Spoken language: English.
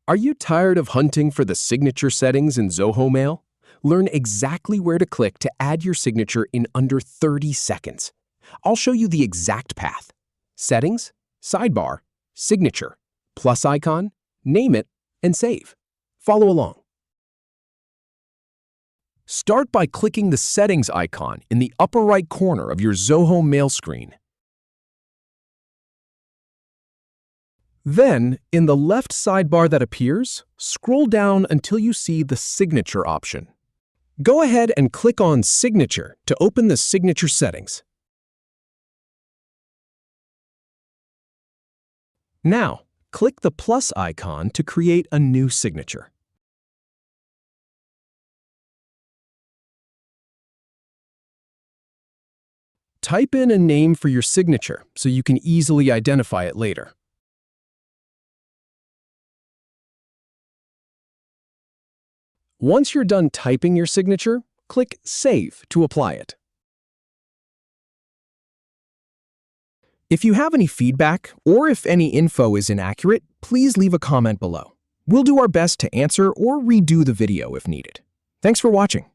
Are you tired of hunting for the signature settings in Zoho Mail? Learn exactly where to click to add your signature in under 30 seconds. I'll show you the exact path. Settings, sidebar, signature, plus icon, name it, and save. Follow along. Start by clicking the Settings icon in the upper right corner of your Zoho Mail screen. Then, in the left sidebar that appears, scroll down until you see the Signature option. Go ahead and click on Signature to open the signature settings. Now, click the plus icon to create a new signature. Type in a name for your signature so you can easily identify it later. Once you're done typing your signature, click Save to apply it. If you have any feedback or if any info is inaccurate, please leave a comment below. We'll do our best to answer or redo the video if needed. Thanks for watching.